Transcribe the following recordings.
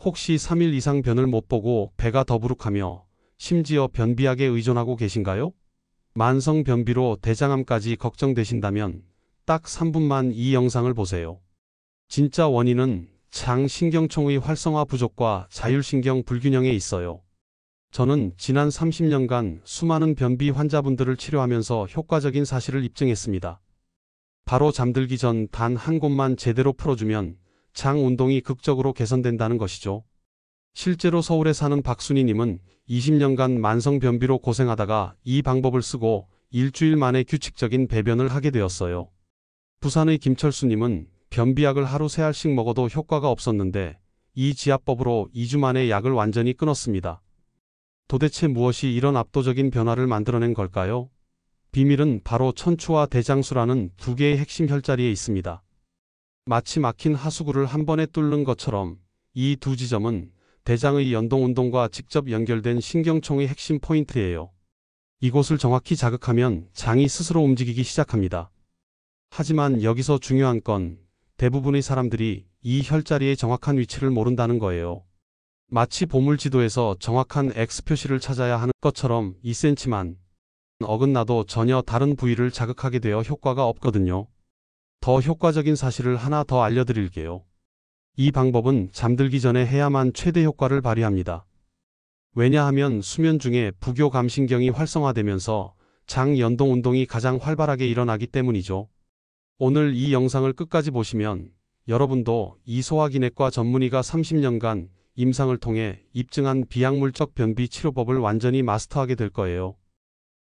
혹시 3일 이상 변을 못 보고 배가 더부룩하며 심지어 변비약에 의존하고 계신가요? 만성 변비로 대장암까지 걱정되신다면 딱 3분만 이 영상을 보세요. 진짜 원인은 장 신경총의 활성화 부족과 자율신경 불균형에 있어요. 저는 지난 30년간 수많은 변비 환자분들을 치료하면서 효과적인 사실을 입증했습니다. 바로 잠들기 전 단 한 곳만 제대로 풀어주면 장 운동이 극적으로 개선된다는 것이죠. 실제로 서울에 사는 박순희님은 20년간 만성 변비로 고생하다가 이 방법을 쓰고 일주일 만에 규칙적인 배변을 하게 되었어요. 부산의 김철수님은 변비약을 하루 3알씩 먹어도 효과가 없었는데 이 지압법으로 2주 만에 약을 완전히 끊었습니다. 도대체 무엇이 이런 압도적인 변화를 만들어낸 걸까요? 비밀은 바로 천추와 대장수라는 두 개의 핵심 혈자리에 있습니다. 마치 막힌 하수구를 한 번에 뚫는 것처럼 이 두 지점은 대장의 연동운동과 직접 연결된 신경총의 핵심 포인트예요. 이곳을 정확히 자극하면 장이 스스로 움직이기 시작합니다. 하지만 여기서 중요한 건 대부분의 사람들이 이 혈자리의 정확한 위치를 모른다는 거예요. 마치 보물지도에서 정확한 X 표시를 찾아야 하는 것처럼 2cm만 어긋나도 전혀 다른 부위를 자극하게 되어 효과가 없거든요. 더 효과적인 사실을 하나 더 알려드릴게요. 이 방법은 잠들기 전에 해야만 최대 효과를 발휘합니다. 왜냐하면 수면 중에 부교감신경이 활성화되면서 장 연동 운동이 가장 활발하게 일어나기 때문이죠. 오늘 이 영상을 끝까지 보시면 여러분도 이 소화기내과 전문의가 30년간 임상을 통해 입증한 비약물적 변비 치료법을 완전히 마스터하게 될 거예요.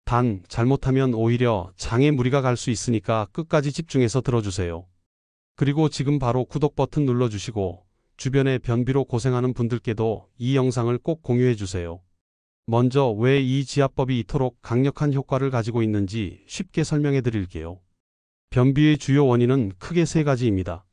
단, 잘못하면 오히려 장에 무리가 갈 수 있으니까 끝까지 집중해서 들어주세요. 그리고 지금 바로 구독 버튼 눌러주시고 주변에 변비로 고생하는 분들께도 이 영상을 꼭 공유해주세요. 먼저 왜 이 지압법이 이토록 강력한 효과를 가지고 있는지 쉽게 설명해 드릴게요. 변비의 주요 원인은 크게 세 가지입니다.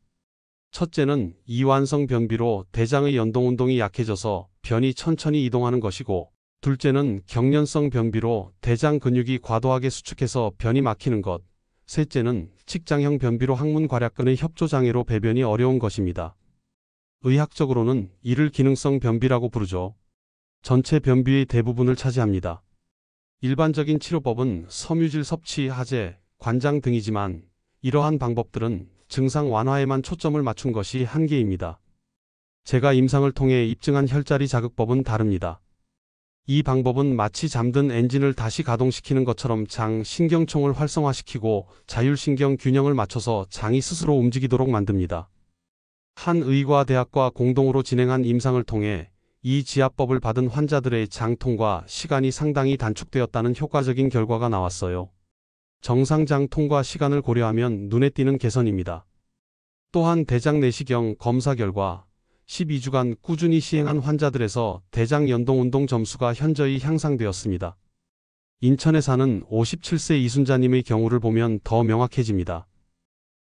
첫째는 이완성 변비로 대장의 연동운동이 약해져서 변이 천천히 이동하는 것이고, 둘째는 경련성 변비로 대장 근육이 과도하게 수축해서 변이 막히는 것, 셋째는 직장형 변비로 항문 괄약근의 협조장애로 배변이 어려운 것입니다. 의학적으로는 이를 기능성 변비라고 부르죠. 전체 변비의 대부분을 차지합니다. 일반적인 치료법은 섬유질 섭취, 하재, 관장 등이지만 이러한 방법들은 증상 완화에만 초점을 맞춘 것이 한계입니다. 제가 임상을 통해 입증한 혈자리 자극법은 다릅니다. 이 방법은 마치 잠든 엔진을 다시 가동시키는 것처럼 장 신경총을 활성화시키고 자율신경 균형을 맞춰서 장이 스스로 움직이도록 만듭니다. 한 의과대학과 공동으로 진행한 임상을 통해 이 지압법을 받은 환자들의 장통과 시간이 상당히 단축되었다는 효과적인 결과가 나왔어요. 정상 장통과 시간을 고려하면 눈에 띄는 개선입니다. 또한 대장 내시경 검사 결과 12주간 꾸준히 시행한 환자들에서 대장 연동운동 점수가 현저히 향상되었습니다. 인천에 사는 57세 이순자님의 경우를 보면 더 명확해집니다.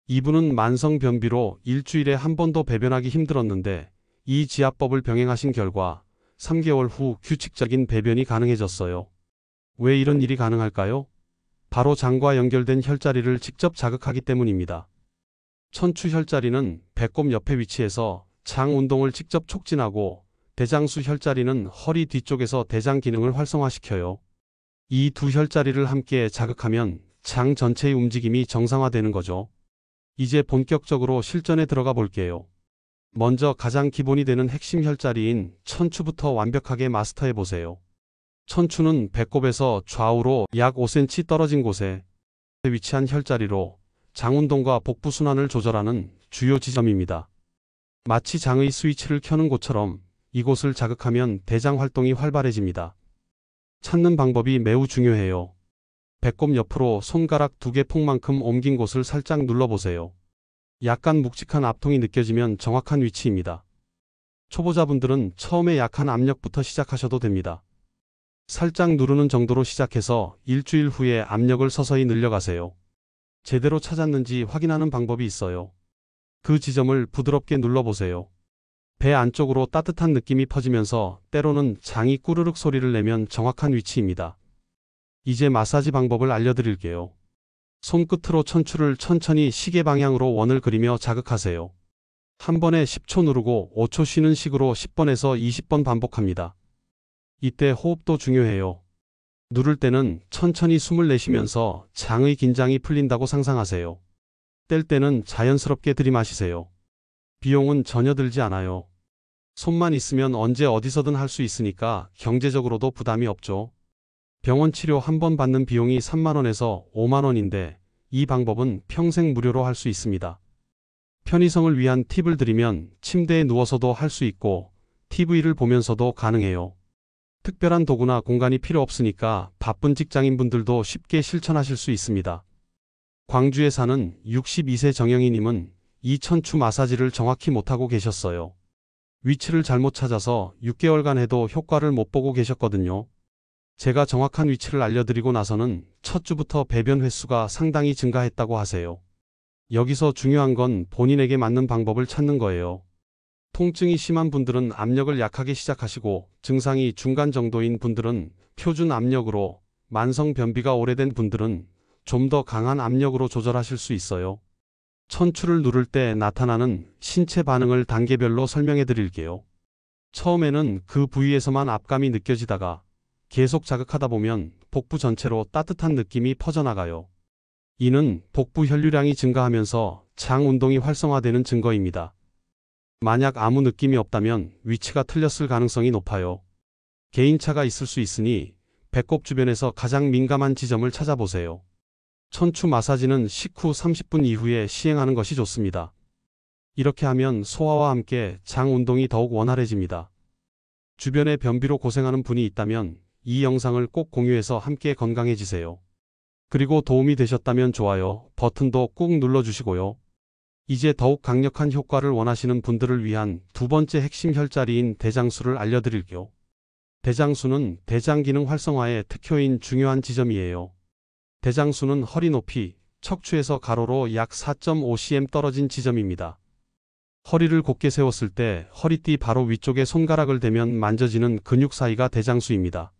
이분은 만성 변비로 일주일에 한 번도 배변하기 힘들었는데 이 지압법을 병행하신 결과 3개월 후 규칙적인 배변이 가능해졌어요. 왜 이런 일이 가능할까요? 바로 장과 연결된 혈자리를 직접 자극하기 때문입니다. 천추 혈자리는 배꼽 옆에 위치해서 장 운동을 직접 촉진하고, 대장수 혈자리는 허리 뒤쪽에서 대장 기능을 활성화시켜요. 이 두 혈자리를 함께 자극하면 장 전체의 움직임이 정상화되는 거죠. 이제 본격적으로 실전에 들어가 볼게요. 먼저 가장 기본이 되는 핵심 혈자리인 천추부터 완벽하게 마스터해 보세요. 천추는 배꼽에서 좌우로 약 5cm 떨어진 곳에 위치한 혈자리로 장 운동과 복부 순환을 조절하는 주요 지점입니다. 마치 장의 스위치를 켜는 곳처럼 이곳을 자극하면 대장 활동이 활발해집니다. 찾는 방법이 매우 중요해요. 배꼽 옆으로 손가락 2개 폭만큼 옮긴 곳을 살짝 눌러보세요. 약간 묵직한 압통이 느껴지면 정확한 위치입니다. 초보자분들은 처음에 약한 압력부터 시작하셔도 됩니다. 살짝 누르는 정도로 시작해서 일주일 후에 압력을 서서히 늘려가세요. 제대로 찾았는지 확인하는 방법이 있어요. 그 지점을 부드럽게 눌러보세요. 배 안쪽으로 따뜻한 느낌이 퍼지면서 때로는 장이 꾸르륵 소리를 내면 정확한 위치입니다. 이제 마사지 방법을 알려드릴게요. 손끝으로 천추를 천천히 시계 방향으로 원을 그리며 자극하세요. 한 번에 10초 누르고 5초 쉬는 식으로 10번에서 20번 반복합니다. 이때 호흡도 중요해요. 누를 때는 천천히 숨을 내쉬면서 장의 긴장이 풀린다고 상상하세요. 뗄 때는 자연스럽게 들이마시세요. 비용은 전혀 들지 않아요. 손만 있으면 언제 어디서든 할 수 있으니까 경제적으로도 부담이 없죠. 병원 치료 한 번 받는 비용이 3만 원에서 5만 원인데 이 방법은 평생 무료로 할 수 있습니다. 편의성을 위한 팁을 드리면 침대에 누워서도 할 수 있고 TV를 보면서도 가능해요. 특별한 도구나 공간이 필요 없으니까 바쁜 직장인분들도 쉽게 실천하실 수 있습니다. 광주에 사는 62세 정영희님은 이 천추 마사지를 정확히 못하고 계셨어요. 위치를 잘못 찾아서 6개월간 해도 효과를 못 보고 계셨거든요. 제가 정확한 위치를 알려드리고 나서는 첫 주부터 배변 횟수가 상당히 증가했다고 하세요. 여기서 중요한 건 본인에게 맞는 방법을 찾는 거예요. 통증이 심한 분들은 압력을 약하게 시작하시고 증상이 중간 정도인 분들은 표준 압력으로, 만성 변비가 오래된 분들은 좀 더 강한 압력으로 조절하실 수 있어요. 천추를 누를 때 나타나는 신체 반응을 단계별로 설명해 드릴게요. 처음에는 그 부위에서만 압감이 느껴지다가 계속 자극하다 보면 복부 전체로 따뜻한 느낌이 퍼져나가요. 이는 복부 혈류량이 증가하면서 장 운동이 활성화되는 증거입니다. 만약 아무 느낌이 없다면 위치가 틀렸을 가능성이 높아요. 개인차가 있을 수 있으니 배꼽 주변에서 가장 민감한 지점을 찾아보세요. 천추 마사지는 식후 30분 이후에 시행하는 것이 좋습니다. 이렇게 하면 소화와 함께 장 운동이 더욱 원활해집니다. 주변에 변비로 고생하는 분이 있다면 이 영상을 꼭 공유해서 함께 건강해지세요. 그리고 도움이 되셨다면 좋아요 버튼도 꾹 눌러주시고요. 이제 더욱 강력한 효과를 원하시는 분들을 위한 두 번째 핵심 혈자리인 대장수를 알려드릴게요. 대장수는 대장 기능 활성화의 특효인 중요한 지점이에요. 대장수는 허리 높이, 척추에서 가로로 약 4.5cm 떨어진 지점입니다. 허리를 곧게 세웠을 때 허리띠 바로 위쪽에 손가락을 대면 만져지는 근육 사이가 대장수입니다.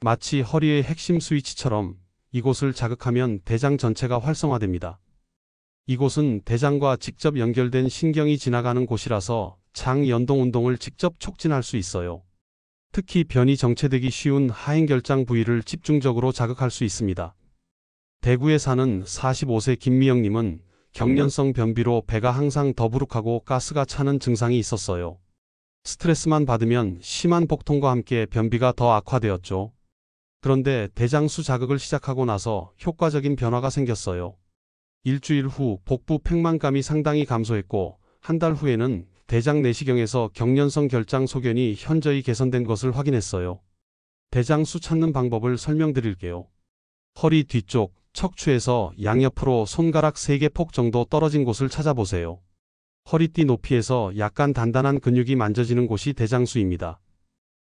마치 허리의 핵심 스위치처럼 이곳을 자극하면 대장 전체가 활성화됩니다. 이곳은 대장과 직접 연결된 신경이 지나가는 곳이라서 장 연동 운동을 직접 촉진할 수 있어요. 특히 변이 정체되기 쉬운 하행결장 부위를 집중적으로 자극할 수 있습니다. 대구에 사는 45세 김미영님은 경련성 변비로 배가 항상 더부룩하고 가스가 차는 증상이 있었어요. 스트레스만 받으면 심한 복통과 함께 변비가 더 악화되었죠. 그런데 대장수 자극을 시작하고 나서 효과적인 변화가 생겼어요. 일주일 후 복부 팽만감이 상당히 감소했고 한 달 후에는 대장 내시경에서 경련성 결장 소견이 현저히 개선된 것을 확인했어요. 대장수 찾는 방법을 설명드릴게요. 허리 뒤쪽, 척추에서 양옆으로 손가락 3개 폭 정도 떨어진 곳을 찾아보세요. 허리띠 높이에서 약간 단단한 근육이 만져지는 곳이 대장수입니다.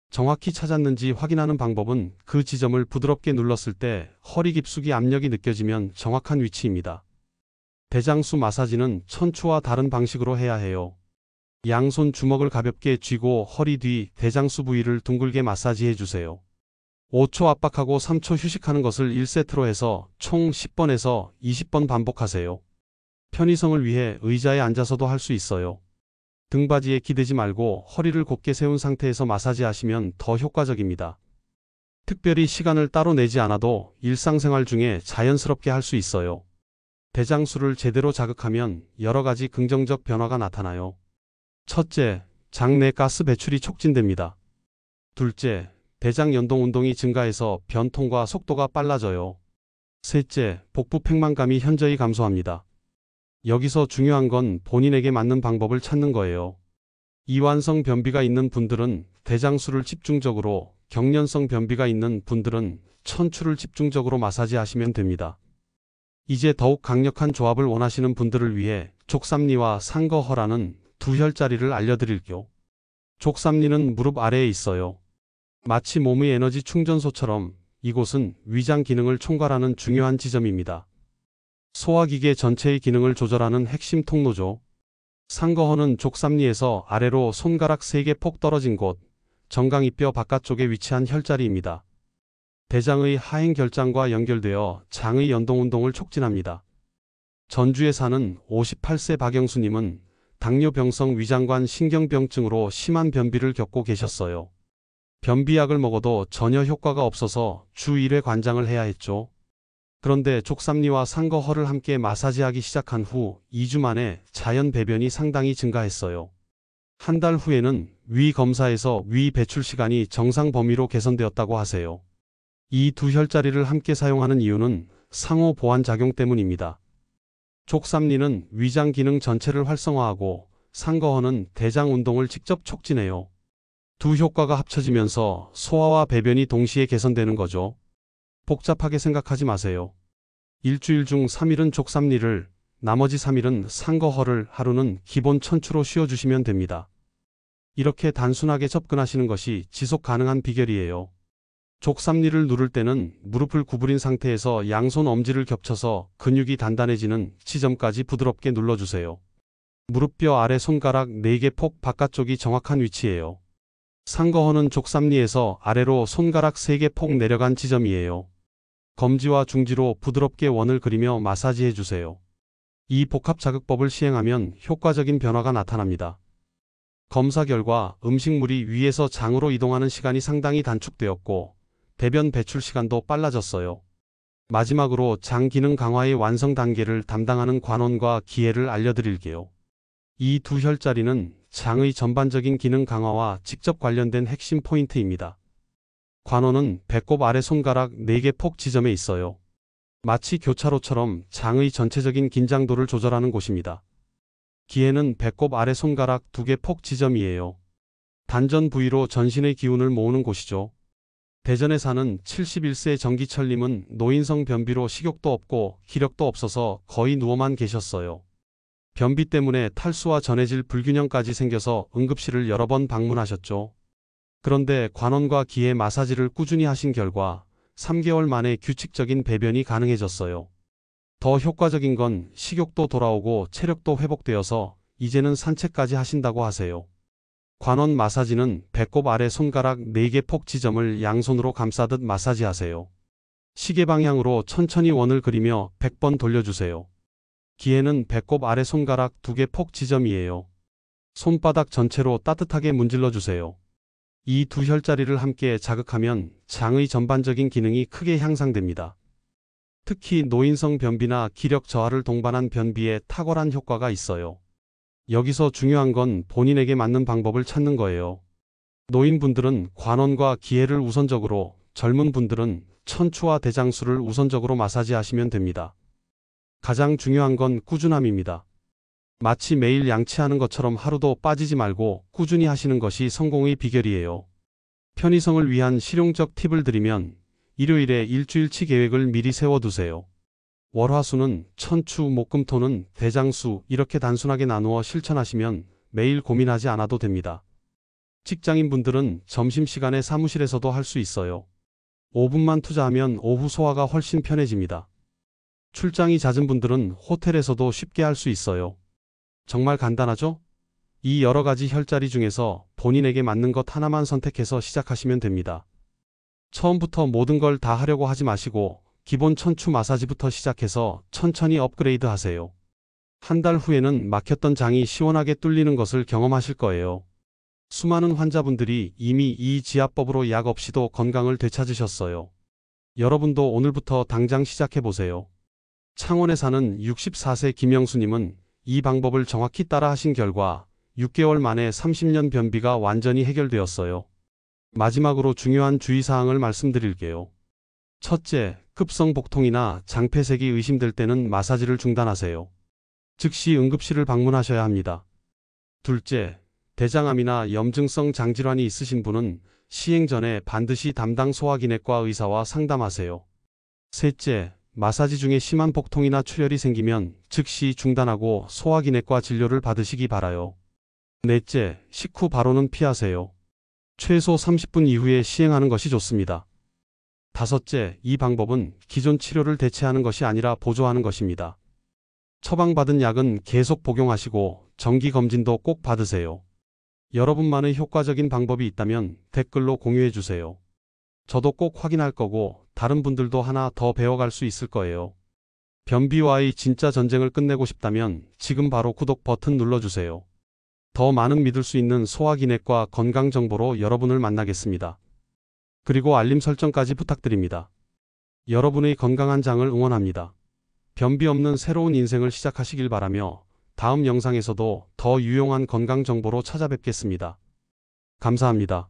정확히 찾았는지 확인하는 방법은 그 지점을 부드럽게 눌렀을 때 허리 깊숙이 압력이 느껴지면 정확한 위치입니다. 대장수 마사지는 천추와 다른 방식으로 해야 해요. 양손 주먹을 가볍게 쥐고 허리 뒤 대장수 부위를 둥글게 마사지해 주세요. 5초 압박하고 3초 휴식하는 것을 1세트로 해서 총 10번에서 20번 반복하세요. 편의성을 위해 의자에 앉아서도 할 수 있어요. 등받이에 기대지 말고 허리를 곧게 세운 상태에서 마사지하시면 더 효과적입니다. 특별히 시간을 따로 내지 않아도 일상생활 중에 자연스럽게 할 수 있어요. 대장수를 제대로 자극하면 여러 가지 긍정적 변화가 나타나요. 첫째, 장내 가스 배출이 촉진됩니다. 둘째, 대장 연동 운동이 증가해서 변통과 속도가 빨라져요. 셋째, 복부 팽만감이 현저히 감소합니다. 여기서 중요한 건 본인에게 맞는 방법을 찾는 거예요. 이완성 변비가 있는 분들은 대장수를 집중적으로, 경련성 변비가 있는 분들은 천추를 집중적으로 마사지하시면 됩니다. 이제 더욱 강력한 조합을 원하시는 분들을 위해 족삼리와 상거허라는 두 혈자리를 알려드릴게요. 족삼리는 무릎 아래에 있어요. 마치 몸의 에너지 충전소처럼 이곳은 위장 기능을 총괄하는 중요한 지점입니다. 소화기계 전체의 기능을 조절하는 핵심 통로죠. 상거허는 족삼리에서 아래로 손가락 3개 폭 떨어진 곳, 정강이뼈 바깥쪽에 위치한 혈자리입니다. 대장의 하행결장과 연결되어 장의 연동운동을 촉진합니다. 전주에 사는 58세 박영수님은 당뇨병성 위장관 신경병증으로 심한 변비를 겪고 계셨어요. 변비약을 먹어도 전혀 효과가 없어서 주 1회 관장을 해야 했죠. 그런데 족삼리와 상거허를 함께 마사지하기 시작한 후 2주 만에 자연 배변이 상당히 증가했어요. 한 달 후에는 위 검사에서 위 배출 시간이 정상 범위로 개선되었다고 하세요. 이 두 혈자리를 함께 사용하는 이유는 상호 보완 작용 때문입니다. 족삼리는 위장 기능 전체를 활성화하고 상거허는 대장 운동을 직접 촉진해요. 두 효과가 합쳐지면서 소화와 배변이 동시에 개선되는 거죠. 복잡하게 생각하지 마세요. 일주일 중 3일은 족삼리를, 나머지 3일은 상거허를 하루는 기본 천추로 쉬어주시면 됩니다. 이렇게 단순하게 접근하시는 것이 지속 가능한 비결이에요. 족삼리를 누를 때는 무릎을 구부린 상태에서 양손 엄지를 겹쳐서 근육이 단단해지는 지점까지 부드럽게 눌러주세요. 무릎뼈 아래 손가락 4개 폭 바깥쪽이 정확한 위치예요. 상거허는 족삼리에서 아래로 손가락 3개 폭 내려간 지점이에요. 검지와 중지로 부드럽게 원을 그리며 마사지해 주세요. 이 복합 자극법을 시행하면 효과적인 변화가 나타납니다. 검사 결과 음식물이 위에서 장으로 이동하는 시간이 상당히 단축되었고 배변 배출 시간도 빨라졌어요. 마지막으로 장 기능 강화의 완성 단계를 담당하는 관원과 기회를 알려드릴게요. 이 두 혈자리는 장의 전반적인 기능 강화와 직접 관련된 핵심 포인트입니다. 관원은 배꼽 아래 손가락 4개 폭 지점에 있어요. 마치 교차로처럼 장의 전체적인 긴장도를 조절하는 곳입니다. 기회는 배꼽 아래 손가락 2개 폭 지점이에요. 단전 부위로 전신의 기운을 모으는 곳이죠. 대전에 사는 71세 정기철님은 노인성 변비로 식욕도 없고 기력도 없어서 거의 누워만 계셨어요. 변비 때문에 탈수와 전해질 불균형까지 생겨서 응급실을 여러 번 방문하셨죠. 그런데 관원과 기회 마사지를 꾸준히 하신 결과 3개월 만에 규칙적인 배변이 가능해졌어요. 더 효과적인 건 식욕도 돌아오고 체력도 회복되어서 이제는 산책까지 하신다고 하세요. 관원 마사지는 배꼽 아래 손가락 4개 폭 지점을 양손으로 감싸듯 마사지하세요. 시계 방향으로 천천히 원을 그리며 100번 돌려주세요. 기회는 배꼽 아래 손가락 2개 폭 지점이에요. 손바닥 전체로 따뜻하게 문질러 주세요. 이 두 혈자리를 함께 자극하면 장의 전반적인 기능이 크게 향상됩니다. 특히 노인성 변비나 기력 저하를 동반한 변비에 탁월한 효과가 있어요. 여기서 중요한 건 본인에게 맞는 방법을 찾는 거예요. 노인분들은 관원과 기회를 우선적으로, 젊은 분들은 천추와 대장수를 우선적으로 마사지하시면 됩니다. 가장 중요한 건 꾸준함입니다. 마치 매일 양치하는 것처럼 하루도 빠지지 말고 꾸준히 하시는 것이 성공의 비결이에요. 편의성을 위한 실용적 팁을 드리면 일요일에 일주일치 계획을 미리 세워두세요. 월화수는 천추, 목금토는 대장수 이렇게 단순하게 나누어 실천하시면 매일 고민하지 않아도 됩니다. 직장인분들은 점심시간에 사무실에서도 할 수 있어요. 5분만 투자하면 오후 소화가 훨씬 편해집니다. 출장이 잦은 분들은 호텔에서도 쉽게 할 수 있어요. 정말 간단하죠? 이 여러 가지 혈자리 중에서 본인에게 맞는 것 하나만 선택해서 시작하시면 됩니다. 처음부터 모든 걸 다 하려고 하지 마시고 기본 천추 마사지부터 시작해서 천천히 업그레이드 하세요. 한 달 후에는 막혔던 장이 시원하게 뚫리는 것을 경험하실 거예요. 수많은 환자분들이 이미 이 지압법으로 약 없이도 건강을 되찾으셨어요. 여러분도 오늘부터 당장 시작해보세요. 창원에 사는 64세 김영수님은 이 방법을 정확히 따라 하신 결과 6개월 만에 30년 변비가 완전히 해결되었어요. 마지막으로 중요한 주의사항을 말씀드릴게요. 첫째, 급성 복통이나 장폐색이 의심될 때는 마사지를 중단하세요. 즉시 응급실을 방문하셔야 합니다. 둘째, 대장암이나 염증성 장질환이 있으신 분은 시행 전에 반드시 담당 소화기내과 의사와 상담하세요. 셋째, 마사지 중에 심한 복통이나 출혈이 생기면 즉시 중단하고 소화기내과 진료를 받으시기 바라요. 넷째, 식후 바로는 피하세요. 최소 30분 이후에 시행하는 것이 좋습니다. 다섯째, 이 방법은 기존 치료를 대체하는 것이 아니라 보조하는 것입니다. 처방받은 약은 계속 복용하시고 정기검진도 꼭 받으세요. 여러분만의 효과적인 방법이 있다면 댓글로 공유해주세요. 저도 꼭 확인할 거고 다른 분들도 하나 더 배워갈 수 있을 거예요. 변비와의 진짜 전쟁을 끝내고 싶다면 지금 바로 구독 버튼 눌러주세요. 더 많은 믿을 수 있는 소화기내과 건강 정보로 여러분을 만나겠습니다. 그리고 알림 설정까지 부탁드립니다. 여러분의 건강한 장을 응원합니다. 변비 없는 새로운 인생을 시작하시길 바라며 다음 영상에서도 더 유용한 건강 정보로 찾아뵙겠습니다. 감사합니다.